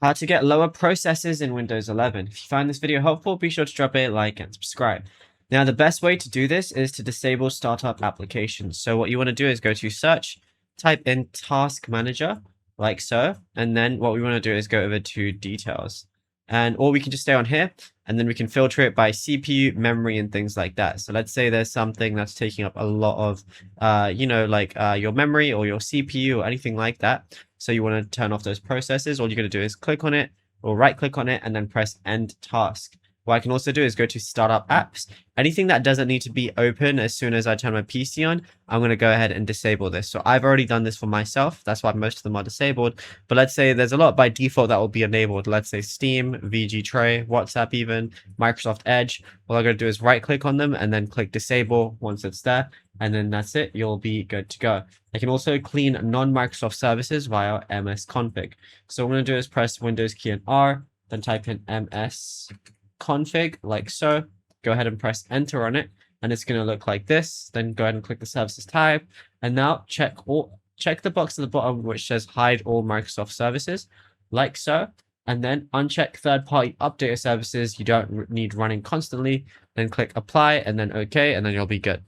How to get lower processes in Windows 11. If you find this video helpful, be sure to drop a like and subscribe. Now, the best way to do this is to disable startup applications. So what you want to do is go to search, type in Task Manager, like so, and then what we want to do is go over to details. Or we can just stay on here, and then we can filter it by CPU, memory, and things like that. So let's say there's something that's taking up a lot of, your memory or your CPU or anything like that. So you want to turn off those processes. All you're going to do is click on it or right click on it and then press End Task. What I can also do is go to Startup Apps. Anything that doesn't need to be open as soon as I turn my PC on, I'm going to go ahead and disable this. So I've already done this for myself. That's why most of them are disabled. But let's say there's a lot by default that will be enabled. Let's say Steam, VG Tray, WhatsApp even, Microsoft Edge. All I'm going to do is right click on them and then click Disable once it's there. And then that's it. You'll be good to go. I can also clean non-Microsoft services via msconfig. So what I'm going to do is press Windows key and R, then type in msconfig like so. Go ahead and press enter on it, and it's going to look like this. Then go ahead and click the services tab, and now check the box at the bottom which says hide all Microsoft services, like so. And then uncheck third-party updater services you don't need running constantly. Then click apply and then OK, and then you'll be good.